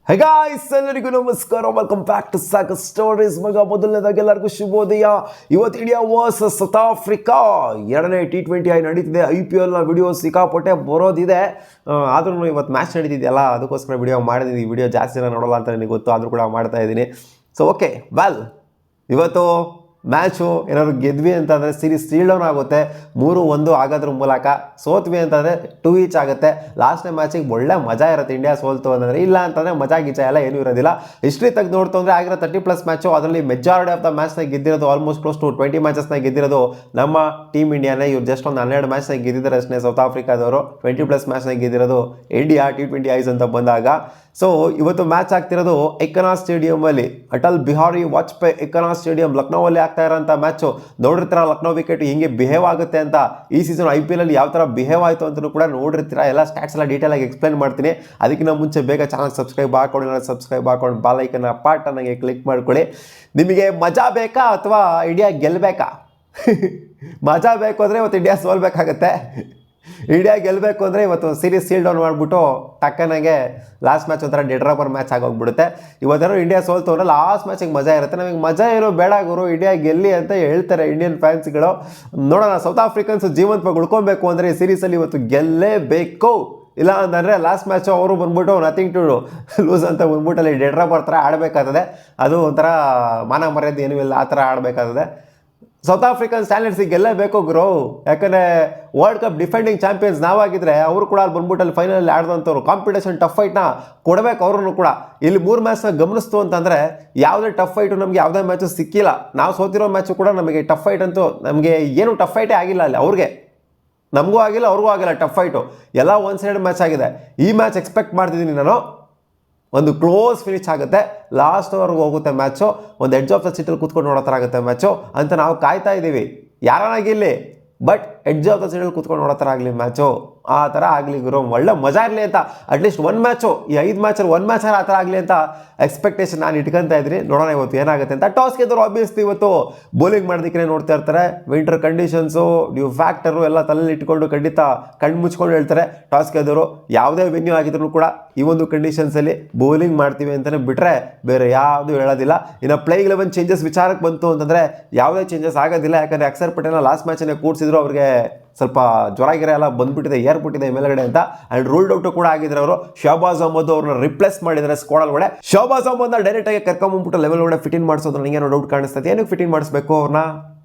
ಹೇ guys, ಎಲ್ಲರಿಗೂ ನಮಸ್ಕಾರ. Welcome back to soccer stories. ಮಗ, ಮೊದಲನೇದಾಗಿ ಎಲ್ಲರಿಗೂ ಶುಭೋದಯ. ಇವತ್ತು ಇಂಡಿಯಾ ವರ್ಸಸ್ ಸೌತ್ ಆಫ್ರಿಕಾ ಎರಡನೇ T20 ನಡೀತಿದೆ. IPLನ ವಿಡಿಯೋ ಸಿಕ್ಕಾಪಟ್ಟೆ ಬರೋದಿದೆ. ಆದ್ರೂ ಇವತ್ತು ಮ್ಯಾಚ್ ನಡೀತಿದೆಯಲ್ಲ, ಅದಕ್ಕೋಸ್ಕರ ವಿಡಿಯೋ ಮಾಡಿದ್ದೀನಿ. ವಿಡಿಯೋ ಜಾಸ್ತಿ ಜನ ನೋಡೋಲ್ಲ ಅಂತ ನನಗೆ ಗೊತ್ತು, ಆದರೂ ಕೂಡ ಮಾಡ್ತಾ ಇದ್ದೀನಿ. ಸೊ ಓಕೆ, ವೆಲ್, ಇವತ್ತು ಮ್ಯಾಚು ಏನಾದ್ರು ಗೆದ್ವಿ ಅಂತಂದರೆ ಸೀರೀಸ್ ಸೀಲ್ ಡೌನ್ ಆಗುತ್ತೆ. 3-1 ಆಗೋದ್ರ ಮೂಲಕ. ಸೋತ್ವಿ ಅಂತಂದರೆ 2 ಈಚ್ ಆಗುತ್ತೆ. ಲಾಸ್ಟ್ನೇ ಮ್ಯಾಚಿಗೆ ಒಳ್ಳೆ ಮಜಾ ಇರುತ್ತೆ ಇಂಡಿಯಾ ಸೋಲ್ತು ಅಂತಂದರೆ. ಇಲ್ಲ ಅಂತಂದರೆ ಮಜಾ ಗೀಚ ಎಲ್ಲ ಏನೂ ಇರೋದಿಲ್ಲ. ಹಿಸ್ಟ್ರಿ ತೆಗೆದು ನೋಡ್ತು ಅಂದರೆ ಆಗಿರೋ 30+ ಮ್ಯಾಚು, ಅದರಲ್ಲಿ ಮೆಜಾರಿಟಿ ಆಫ್ ದ ಮ್ಯಾಚ್ನ ಗೆದ್ದಿರೋದು, ಆಲ್ಮೋಸ್ಟ್ ಕ್ಲೋಸ್ ಟು 20 ಮ್ಯಾಚಸ್ನ ಗೆದ್ದಿರೋದು ನಮ್ಮ ಟೀಮ್ ಇಂಡಿಯಾನೇ. ಇವ್ರು ಜಸ್ಟ್ ಒಂದು 12 ಮ್ಯಾಚ್ನ ಗೆದ್ದಿದ್ದಾರೆ ಅಷ್ಟೇ. ಸೌತ್ ಆಫ್ರಿಕಾದವರು 20+ ಮ್ಯಾಚ್ನ ಗೆದ್ದಿರೋದು ಇಂಡಿಯಾ T20 ಐಸ್ ಅಂತ ಬಂದಾಗ. ಸೊ ಇವತ್ತು ಮ್ಯಾಚ್ ಆಗ್ತಿರೋದು ಎಕನಾ ಸ್ಟೇಡಿಯಮಲ್ಲಿ, ಅಟಲ್ ಬಿಹಾರಿ ವಾಜಪೇಯಿ ಎಕನಾ ಸ್ಟೇಡಿಯಂ ಲಕ್ನೋವಲ್ಲಿ ಆಗ್ತಾ ಇರೋಂಥ ಮ್ಯಾಚು. ನೋಡಿರ್ತೀರ ಲಕ್ನೋ ವಿಕೆಟ್ ಹಿಂಗೆ ಬಿಹೇವ್ ಆಗುತ್ತೆ ಅಂತ. ಈ ಸೀಸನ್ IPL ಅಲ್ಲಿ ಯಾವ ಥರ ಬಿಹೇವ್ ಆಯಿತು ಅಂತಲೂ ಕೂಡ ನೋಡಿರ್ತೀರ. ಎಲ್ಲ ಸ್ಟ್ಯಾಟ್ಸ್ ಎಲ್ಲ ಡೀಟೇಲ್ ಆಗಿ ಎಕ್ಸ್ಪ್ಲೈನ್ ಮಾಡ್ತೀನಿ. ಅದಕ್ಕಿಂತ ಮುಂಚೆ ಬೇಗ ಚಾನಲ್ ಸಬ್ಸ್ಕ್ರೈಬ್ ಹಾಕೊಂಡು, ಸಬ್ಸ್ಕ್ರೈಬ್ ಹಾಕೊಂಡು ಬೆಲ್ ಐಕನ್ ಪಾರ್ಟ್ ನನಗೆ ಕ್ಲಿಕ್ ಮಾಡ್ಕೊಳ್ಳಿ. ನಿಮಗೆ ಮಜಾ ಬೇಕಾ ಅಥವಾ ಇಂಡಿಯಾ ಗೆಲ್ಲಬೇಕಾ? ಮಜಾ ಬೇಕು ಅಂದರೆ ಇವತ್ತು ಇಂಡಿಯಾ ಸೋಲ್ಬೇಕಾಗತ್ತೆ. ಇಂಡಿಯಾ ಗೆಲ್ಲಬೇಕು ಅಂದರೆ ಇವತ್ತು ಸೀರೀಸ್ ಸೀಲ್ ಡೌನ್ ಮಾಡಿಬಿಟ್ಟು ಟಕ್ಕನಾಗೆ ಲಾಸ್ಟ್ ಮ್ಯಾಚ್ ಒಂಥರ ಡೆಡ್ ರಬ್ಬರ್ ಮ್ಯಾಚ್ ಆಗೋಗ್ಬಿಡುತ್ತೆ. ಇವತ್ತೇನೋ ಇಂಡಿಯಾ ಸೋಲ್ತು ಅಂದರೆ ಲಾಸ್ಟ್ ಮ್ಯಾಚಿಗೆ ಮಜಾ ಇರುತ್ತೆ. ನಮಗೆ ಮಜಾ ಏನೋ ಬೇಡ ಗುರು, ಇಂಡಿಯಾ ಗೆಲ್ಲಿ ಅಂತ ಹೇಳ್ತಾರೆ ಇಂಡಿಯನ್ ಫ್ಯಾನ್ಸ್ಗಳು. ನೋಡೋಣ, ಸೌತ್ ಆಫ್ರಿಕನ್ಸ್ ಜೀವಂತವಾಗಿ ಉಳ್ಕೊಬೇಕು ಅಂದರೆ ಈ ಸೀರೀಸಲ್ಲಿ ಇವತ್ತು ಗೆಲ್ಲೇಬೇಕು. ಇಲ್ಲ ಅಂತಂದರೆ ಲಾಸ್ಟ್ ಮ್ಯಾಚು ಅವರು ಬಂದ್ಬಿಟ್ಟು ನಥಿಂಗ್ ಟು ಲೂಸ್ ಅಂತ ಬಂದ್ಬಿಟ್ಟು ಅಲ್ಲಿ ಡೆಡ್ ರಬ್ಬರ್ ಥರ ಆಡಬೇಕಾಗ್ತದೆ. ಅದು ಒಂಥರ ಮಾನ ಮರ್ಯಾದೆ ಏನೂ ಇಲ್ಲ, ಆ ಥರ ಆಡಬೇಕಾಗ್ತದೆ. ಸೌತ್ ಆಫ್ರಿಕನ್ ಸ್ಟ್ಯಾಂಡರ್ಡ್ಸಿಗೆ ಗೆಲ್ಲೇಬೇಕು ಗುರು. ಯಾಕಂದರೆ ವರ್ಲ್ಡ್ ಕಪ್ ಡಿಫೆಂಡಿಂಗ್ ಚಾಂಪಿಯನ್ಸ್ ನಾವಾಗಿದ್ದರೆ ಅವರು ಕೂಡ ಅಲ್ಲಿ ಬಂದ್ಬಿಟ್ಟು ಅಲ್ಲಿ ಫೈನಲಲ್ಲಿ ಆಡಿದಂಥವ್ರು. ಕಾಂಪಿಟೇಷನ್ ಟಫ್ ಫೈಟ್ನ ಕೊಡಬೇಕು ಅವ್ರೂ ಕೂಡ. ಇಲ್ಲಿ 3 ಮ್ಯಾಚ್ನ ಗಮನಿಸ್ತು ಅಂತಂದರೆ ಯಾವುದೇ ಟಫ್ ಫೈಟು ನಮಗೆ ಯಾವುದೇ ಮ್ಯಾಚು ಸಿಕ್ಕಿಲ್ಲ. ನಾವು ಸೋತಿರೋ ಮ್ಯಾಚು ಕೂಡ ನಮಗೆ ಟಫ್ ಫೈಟ್ ಅಂತೂ ನಮಗೆ ಏನು ಟಫ್ ಫೈಟೇ ಆಗಿಲ್ಲ ಅಲ್ಲಿ. ಅವ್ರಿಗೆ ನಮಗೂ ಆಗಿಲ್ಲ, ಅವ್ರಿಗೂ ಆಗಿಲ್ಲ ಟಫ್ ಫೈಟು. ಎಲ್ಲ ಒನ್ ಸೈಡ್ ಮ್ಯಾಚ್ ಆಗಿದೆ. ಈ ಮ್ಯಾಚ್ ಎಕ್ಸ್ಪೆಕ್ಟ್ ಮಾಡ್ತಿದ್ದೀನಿ ನಾನು. ಒಂದು ಕ್ಲೋಸ್ ಫಿನಿಶ್ ಆಗುತ್ತೆ, ಲಾಸ್ಟ್ವರೆಗೂ ಹೋಗುತ್ತೆ ಮ್ಯಾಚು. ಒಂದು ಎಡ್ಜ್ ಆಫ್ ದ ಸೀಟಲ್ಲಿ ಕೂತ್ಕೊಂಡು ನೋಡೋ ಥರ ಆಗುತ್ತೆ ಮ್ಯಾಚು ಅಂತ ನಾವು ಕಾಯ್ತಾ ಇದ್ದೀವಿ. ಯಾರನ್ನಾಗಿರಲಿ, ಬಟ್ ಎಡ್ಜ್ ಆಫ್ ದ ಸೀಟಲ್ಲಿ ಕೂತ್ಕೊಂಡು ನೋಡೋ ಥರ ಆಗಲಿ ಮ್ಯಾಚು. ಆ ಥರ ಆಗಲಿ ಗುರು, ಒಳ್ಳೆ ಮಜಾ ಇರಲಿ ಅಂತ. ಅಟ್ಲೀಸ್ಟ್ 1 ಮ್ಯಾಚು, ಈ 5 ಮ್ಯಾಚಲ್ಲಿ 1 ಮ್ಯಾಚ್ ಆ ಥರ ಆಗಲಿ ಅಂತ ಎಕ್ಸ್ಪೆಕ್ಟೇಷನ್ ನಾನು ಇಟ್ಕೊತಾ ಇದ್ದೀನಿ. ನೋಡೋಣ ಇವತ್ತು ಏನಾಗುತ್ತೆ ಅಂತ. ಟಾಸ್ ಗೆದ್ದವರು ಆಬ್ವಿಯಸ್ಲಿ ಇವತ್ತು ಬೌಲಿಂಗ್ ಮಾಡೋದಕ್ಕೆ ನೋಡ್ತಾ ಇರ್ತಾರೆ. ವಿಂಟರ್ ಕಂಡೀಷನ್ಸು, ಡ್ಯೂ ಫ್ಯಾಕ್ಟರು ಎಲ್ಲ ತಲೆಯಲ್ಲಿ ಇಟ್ಕೊಂಡು ಖಂಡಿತ ಕಣ್ಣು ಮುಚ್ಕೊಂಡು ಹೇಳ್ತಾರೆ ಟಾಸ್ ಗೆದ್ದವರು. ಯಾವುದೇ ವೆನ್ಯೂ ಆಗಿದ್ರು ಕೂಡ ಈ ಒಂದು ಕಂಡೀಷನ್ಸಲ್ಲಿ ಬೌಲಿಂಗ್ ಮಾಡ್ತೀವಿ ಅಂತಲೇ ಬಿಟ್ಟರೆ ಬೇರೆ ಯಾವುದು ಹೇಳೋದಿಲ್ಲ. ಇನ್ನು ಪ್ಲೇಯಿಂಗ್ 11 ಚೇಂಜಸ್ ವಿಚಾರಕ್ಕೆ ಬಂತು ಅಂತಂದರೆ ಯಾವುದೇ ಚೇಂಜಸ್ ಆಗೋದಿಲ್ಲ. ಯಾಕಂದರೆ ಅಕ್ಷರ್ ಪಟೇಲ್ನ ಲಾಸ್ಟ್ ಮ್ಯಾಚನ್ನೇ ಕೂಡಿಸಿದ್ರು. ಅವ್ರಿಗೆ ಸ್ವಲ್ಪ ಜ್ವರ ಗಿರ ಎಲ್ಲ ಬಂದ್ಬಿಟ್ಟಿದೆ, ಏರ್ಬಿಟ್ಟಿದೆ ಮೇಲ್ಗಡೆ ಅಂತ. ಆ್ಯಂಡ್ ರೂಲ್ಡ್ ಔಟು ಕೂಡ ಆಗಿದ್ರು ಅವರು. ಶಹಬಾಜ್ ಅಹ್ಮದ್ ಅವ್ರನ್ನ ರಿಪ್ಲೇಸ್ ಮಾಡಿದರೆ ಸ್ಕ್ವಾಡ್ ಒಳಗಡೆ. ಶಹಬಾಜ್ ಅಹ್ಮದ್ನ ಡೈರೆಕ್ಟಾಗಿ ಕರ್ಕೊಂಬಂದ್ಬಿಟ್ಟು ಲೆವೆಲ್ ಒಳಗಡೆ ಫಿಟಿಂಗ್ ಮಾಡಿಸೋದು ನನಗೇನೋ ಡೌಟ್ ಕಾಣಿಸ್ತದೆ. ಏನಕ್ಕೆ ಫಿಟಿಂಗ್ ಮಾಡಿಸ್ಬೇಕು ಅವ್ರನ್ನ?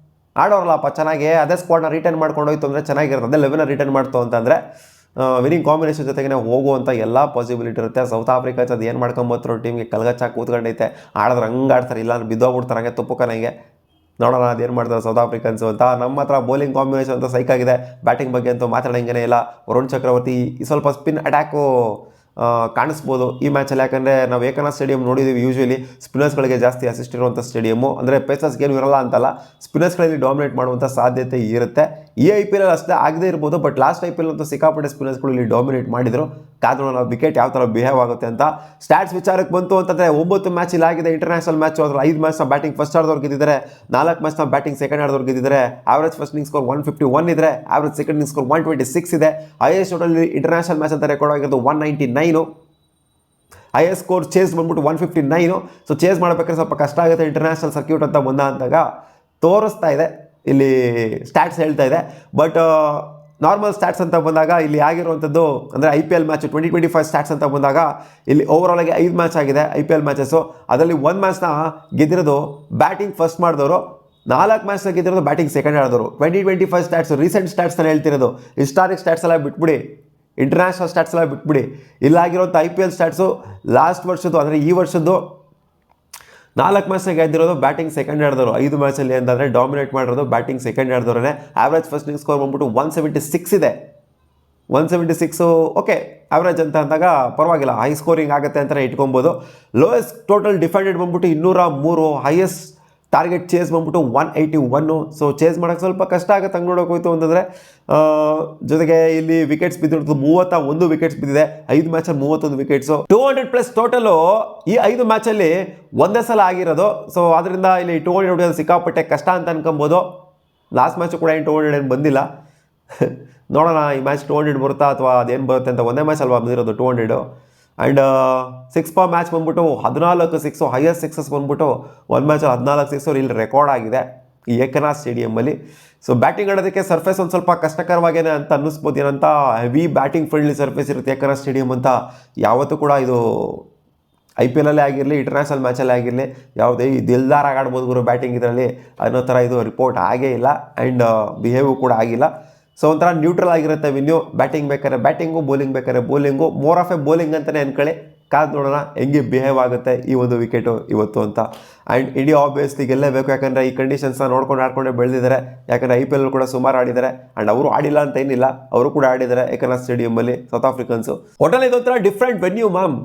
ಆಡೋರಲ್ಲಪ್ಪ ಚೆನ್ನಾಗಿ. ಅದೇ ಸ್ಕ್ವಾಡ್ನ ರಿಟರ್ನ್ ಮಾಡ್ಕೊಂಡು ಹೋಯ್ತು ಅಂದರೆ ಚೆನ್ನಾಗಿರುತ್ತೆ. ಅದೇ ಲೆವೆಲ್ನ ರಿಟರ್ನ್ ಮಾಡ್ತು ಅಂತಂದರೆ ವಿನಿಂಗ್ ಕಾಂಬಿನೇಷನ್ ಜೊತೆಗೆ ಹೋಗುವಂಥ ಎಲ್ಲ ಪಾಸಿಬಿಲಿಟಿ ಇರುತ್ತೆ. ಸೌತ್ ಆಫ್ರಿಕಾ ಅದು ಏನು ಮಾಡ್ಕೊಂಬತ್ತರೋ ಟೀಮ್ಗೆ ಕಲ್ಗಚ್ಚಾಗಿ ಕೂತ್ಕೊಂಡೈತೆ. ಆಡಿದ್ರೆ ಹಂಗೆ ಆಡ್ತಾರೆ, ಇಲ್ಲ ಬಿದ್ದೋಗ್ಬಿಡ್ತಾರೆ ಹಂಗೆ ತುಪ್ಪಕನಿಗೆ. ನೋಡೋಣ ಅದೇನು ಮಾಡ್ತಾರೆ ಸೌತ್ ಆಫ್ರಿಕನ್ಸು ಅಂತ. ನಮ್ಮ ಹತ್ರ ಬೌಲಿಂಗ್ ಕಾಂಬಿನೇಷನ್ ಅಂತ ಸೈಕ್ ಆಗಿದೆ. ಬ್ಯಾಟಿಂಗ್ ಬಗ್ಗೆ ಅಂತೂ ಮಾತಾಡೋಂಗೇ ಇಲ್ಲ. ವರುಣ್ ಚಕ್ರವರ್ತಿ ಸ್ವಲ್ಪ ಸ್ಪಿನ್ ಅಟ್ಯಾಕು ಕಾಣಿಸ್ಬೋದು ಈ ಮ್ಯಾಚಲ್ಲಿ. ಯಾಕಂದರೆ ನಾವು ಏಕನಾ ಸ್ಟೇಡಿಯಂ ನೋಡಿದ್ದೀವಿ. ಯೂಶ್ವಲಿ ಸ್ಪಿನ್ನರ್ಸ್ಗಳಿಗೆ ಜಾಸ್ತಿ ಅಸಿಸ್ಟ್ ಇರುವಂಥ ಸ್ಟೇಡಿಯಮ್ಮು. ಅಂದರೆ ಪೇಸರ್ಸ್ಗೆ ಏನು ಇರಲ್ಲ ಅಂತಲ್ಲ, ಸ್ಪಿನ್ನರ್ಸ್ಗಳಲ್ಲಿ ಡಾಮಿನೇಟ್ ಮಾಡುವಂಥ ಸಾಧ್ಯತೆ ಇರುತ್ತೆ. ಈ IPL ಅಷ್ಟೇ ಆಗದೇ ಇರ್ಬೋದು, ಬಟ್ ಲಾಸ್ಟ್ IPL ಅಂತೂ ಸಿಕ್ಕಾಪಟ್ಟೆ ಸ್ಪಿನ್ನರ್ಸ್ಗಳು ಇಲ್ಲಿ ಡಾಮಿನೇಟ್ ಮಾಡಿದರು. ಕಾದು ನಾವು ವಿಕೆಟ್ ಯಾವ ಥರ ಬಿಹೇವ್ ಆಗುತ್ತೆ ಅಂತ. ಸ್ಟ್ಯಾಟ್ಸ್ ವಿಚಾರಕ್ಕೆ ಬಂತು ಅಂತಂದರೆ 9 ಮ್ಯಾಚ್ ಇಲ್ಲಿ ಆಗಿದೆ ಇಂಟರ್ನ್ಯಾಷನಲ್ ಮ್ಯಾಚು. ಅದ್ರಲ್ಲಿ 5 ಮ್ಯಾಚ್ನ ಬ್ಯಾಟಿಂಗ್ ಫಸ್ಟ್ ಆಡಿದವ್ರು ಗೆದ್ದಿದ್ದಾರೆ, 4 ಮ್ಯಾಚ್ನ ಬ್ಯಾಟಿಂಗ್ ಸೆಕೆಂಡ್ ಆಡಿದವ್ರು ಗೆದ್ದಿದ್ದಾರೆ. ಆವ್ರೇಜ್ ಫಸ್ಟ್ ಇನ್ನಿಂಗ್ ಸ್ಕೋರ್ 151 ಇದ್ದರೆ, ಆವ್ರೇಜ್ ಸೆಕೆಂಡ್ ಇನ್ನಿಂಗ್ ಸ್ಕೋರ್ 126 ಇದೆ. ಹೈಯೆಸ್ಟ್ ಟೋಟಲ್ ಇಂಟರ್ನ್ಯಾಷನಲ್ ಮ್ಯಾಚ್ ಅಂತ ರೆಕಾರ್ಡ್ ಆಗಿರೋದು 199. ಹೈಯೆಸ್ಟ್ ಸ್ಕೋರ್ ಚೇಸ್ ಬಂದ್ಬಿಟ್ಟು 159. ಸೊ ಚೇಸ್ ಮಾಡಬೇಕಾದ್ರೆ ಸ್ವಲ್ಪ ಕಷ್ಟ ಆಗುತ್ತೆ ಇಂಟರ್ನ್ಯಾಷನಲ್ ಸರ್ಕ್ಯೂಟ್ ಅಂತ ಅಂದಾಗ ತೋರಿಸ್ತಾ ಇದೆ ಇಲ್ಲಿ ಸ್ಟ್ಯಾಟ್ಸ್ ಹೇಳ್ತಾ ಇದೆ. ಬಟ್ ನಾರ್ಮಲ್ ಸ್ಟ್ಯಾಟ್ಸ್ ಅಂತ ಬಂದಾಗ ಇಲ್ಲಿ ಆಗಿರುವಂಥದ್ದು ಅಂದರೆ IPL ಮ್ಯಾಚ್ 2025 ಸ್ಟ್ಯಾಟ್ಸ್ ಅಂತ ಬಂದಾಗ ಇಲ್ಲಿ ಓವರಾಲ್ ಆಗಿ 5 ಮ್ಯಾಚ್ ಆಗಿದೆ IPL ಮ್ಯಾಚಸ್ಸು. ಅದರಲ್ಲಿ 1 ಮ್ಯಾಚ್ನ ಗೆದ್ದಿರೋದು ಬ್ಯಾಟಿಂಗ್ ಫಸ್ಟ್ ಮಾಡಿದವರು, 4 ಮ್ಯಾಚ್ನ ಗೆದ್ದಿರೋದು ಬ್ಯಾಟಿಂಗ್ ಸೆಕೆಂಡ್ ಆಡಿದವರು. 2025 ಸ್ಟ್ಯಾಟ್ಸು ರೀಸೆಂಟ್ ಸ್ಟ್ಯಾಟ್ಸ್ ನಾನು ಹೇಳ್ತಿರೋದು. ಹಿಸ್ಟಾರಿಕ್ ಸ್ಟ್ಯಾಟ್ಸ್ ಎಲ್ಲ ಬಿಟ್ಬಿಡಿ, ಇಂಟರ್ನ್ಯಾಷನಲ್ ಸ್ಟ್ಯಾಟ್ಸ್ ಎಲ್ಲ ಬಿಟ್ಬಿಡಿ. ಇಲ್ಲಾಗಿರೋಂಥ IPL ಸ್ಟ್ಯಾಟ್ಸು ಲಾಸ್ಟ್ ವರ್ಷದ್ದು ಅಂದರೆ ಈ ವರ್ಷದ್ದು 4 ಮ್ಯಾಚ್ನ ಗೆದ್ದಿರೋದು ಬ್ಯಾಟಿಂಗ್ ಸೆಕೆಂಡ್ ಆಡಿದವರು. 5 ಮ್ಯಾಚಲ್ಲಿ ಅಂತಂದರೆ ಡಾಮಿನೇಟ್ ಮಾಡಿರೋದು ಬ್ಯಾಟಿಂಗ್ ಸೆಕೆಂಡ್ ಆಡಿದವ್ರೇ. ಆವ್ರೇಜ್ ಫಸ್ಟ್ ಇನ್ನಿಂಗ್ ಸ್ಕೋರ್ ಬಂದ್ಬಿಟ್ಟು 176 ಇದೆ. 176 ಓಕೆ ಆವ್ರೇಜ್ ಅಂತ ಅಂದಾಗ ಪರವಾಗಿಲ್ಲ, ಹೈ ಸ್ಕೋರಿಂಗ್ ಆಗುತ್ತೆ ಅಂತಲೇ ಇಟ್ಕೊಬೋದು. ಲೋಯೆಸ್ಟ್ ಟೋಟಲ್ ಡಿಫೆಂಡೆಡ್ ಬಂದ್ಬಿಟ್ಟು 203. ಹೈಯೆಸ್ಟ್ ಟಾರ್ಗೆಟ್ ಚೇಸ್ ಬಂದ್ಬಿಟ್ಟು 181. ಸೊ ಚೇಸ್ ಮಾಡೋಕ್ಕೆ ಸ್ವಲ್ಪ ಕಷ್ಟ ಆಗುತ್ತೆ ಹಂಗೆ ನೋಡೋಕೆ ಹೋಯ್ತು ಅಂತಂದರೆ. ಜೊತೆಗೆ ಇಲ್ಲಿ ವಿಕೆಟ್ಸ್ ಬಿದ್ದಿರೋದು 31 ವಿಕೆಟ್ಸ್ ಬಿದ್ದಿದೆ. 5 ಮ್ಯಾಚಲ್ಲಿ 31 ವಿಕೆಟ್ಸು. 200+ ಟೋಟಲು ಈ 5 ಮ್ಯಾಚಲ್ಲಿ ಒಂದೇ ಸಲ ಆಗಿರೋದು. ಸೊ ಅದರಿಂದ ಇಲ್ಲಿ 200 ಹೊಡೆಯೋದು ಸಿಕ್ಕಾಪಟ್ಟೆ ಕಷ್ಟ ಅಂತ ಅನ್ಕೊಬೋದು. ಲಾಸ್ಟ್ ಮ್ಯಾಚು ಕೂಡ 200 ಏನು ಬಂದಿಲ್ಲ. ನೋಡೋಣ ಈ ಮ್ಯಾಚ್ 200 ಬರುತ್ತಾ ಅಥವಾ ಅದೇನು ಬರುತ್ತೆ ಅಂತ. ಒಂದೇ ಮ್ಯಾಚ್ ಅಲ್ವಾ ಬಂದಿರೋದು 200. ಆ್ಯಂಡ್ 6 ಪರ್ ಮ್ಯಾಚ್ ಬಂದ್ಬಿಟ್ಟು 14 ಸಿಕ್ಸು, ಹೈಯೆಸ್ಟ್ ಸಿಕ್ಸಸ್ ಬಂದ್ಬಿಟ್ಟು ಒಂದು ಮ್ಯಾಚಲ್ಲಿ 14 ಸಿಕ್ಸು ಇಲ್ಲಿ ರೆಕಾರ್ಡ್ ಆಗಿದೆ ಈ ಏಕನಾಥ್ ಸ್ಟೇಡಿಯಮ್ಮಲ್ಲಿ. ಸೊ ಬ್ಯಾಟಿಂಗ್ ಆಡೋದಕ್ಕೆ ಸರ್ಫೇಸ್ ಒಂದು ಸ್ವಲ್ಪ ಕಷ್ಟಕರವಾಗೇನೆ ಅಂತ ಅನ್ನಿಸ್ಬೋದು. ಏನಂತ ಹೆವಿ ಬ್ಯಾಟಿಂಗ್ ಫ್ರೆಂಡ್ಲಿ ಸರ್ಫೇಸ್ ಇರುತ್ತೆ ಏಕನಾಥ್ ಸ್ಟೇಡಿಯಂ ಅಂತ. ಯಾವತ್ತೂ ಕೂಡ ಇದು IPL ಆಗಿರಲಿ, ಇಂಟರ್ನ್ಯಾಷನಲ್ ಮ್ಯಾಚಲ್ಲೇ ಆಗಿರಲಿ, ಯಾವುದೇ ಈ ದಿಲ್ದಾರಾಗಿ ಆಡ್ಬೋದು ಗುರು ಬ್ಯಾಟಿಂಗ್ ಇದರಲ್ಲಿ ಅನ್ನೋ ಥರ ಇದು ರಿಪೋರ್ಟ್ ಆಗೇ ಇಲ್ಲ. ಆ್ಯಂಡ್ ಬಿಹೇವು ಕೂಡ ಆಗಿಲ್ಲ. ಸೊ ಒಂಥರ ನ್ಯೂಟ್ರಲ್ ಆಗಿರುತ್ತೆ ವೆನ್ಯೂ. ಬ್ಯಾಟಿಂಗ್ ಬೇಕಾದ್ರೆ ಬ್ಯಾಟಿಂಗು, ಬೌಲಿಂಗ್ ಬೇಕಾದ್ರೆ bowling, more of A bowling ಅಂತಲೇ ಅನ್ಕೊಳ್ಳಿ. ಕಾದು ನೋಡೋಣ ಹೆಂಗೆ ಬಿಹೇವ್ ಆಗುತ್ತೆ ಈ ಒಂದು ವಿಕೆಟು ಇವತ್ತು ಅಂತ. ಆ್ಯಂಡ್ ಇಂಡಿಯಾ ಆಬ್ವಿಯಸ್ಲಿ ಗೆಲ್ಲೇಬೇಕು, ಯಾಕಂದರೆ ಈ ಕಂಡೀಷನ್ಸ್ನ ಆಡ್ಕೊಂಡೇ ಬೆಳೆದಿದ್ದಾರೆ. ಯಾಕಂದರೆ IPL ಕೂಡ ಸುಮಾರು ಆಡಿದ್ದಾರೆ. ಆ್ಯಂಡ್ ಅವರು ಆಡಿಲ್ಲ ಅಂತ ಏನಿಲ್ಲ, ಅವರು ಕೂಡ ಆಡಿದ್ದಾರೆ ಏಕನಾಥ್ ಸ್ಟೇಡಿಯಮ್ಮಲ್ಲಿ ಸೌತ್ ಆಫ್ರಿಕನ್ಸು. ಒಟ್ಟಲ್ಲಿ ಇದೊಂಥರ ಡಿಫ್ರೆಂಟ್ ವೆನ್ಯೂ ಮ್ಯಾಮ್,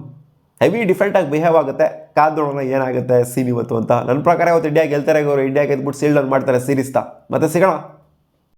ಹೆವಿ ಡಿಫ್ರೆಂಟಾಗಿ ಬಿಹೇವ್ ಆಗುತ್ತೆ. ಕಾದು ನೋಡೋಣ ಏನಾಗುತ್ತೆ ಸೀನ್ ಇವತ್ತು ಅಂತ. ನನ್ನ ಪ್ರಕಾರ ಇವತ್ತು ಇಂಡಿಯಾ ಗೆಲ್ತಾರೆ, ಅವರು ಇಂಡಿಯಾ ಗೆದ್ಬಿಟ್ಟು ಸೀಲ್ಡ್ ಮಾಡ್ತಾರೆ ಸೀರೀಸ್ತಾ. ಮತ್ತೆ ಸಿಗೋಣ.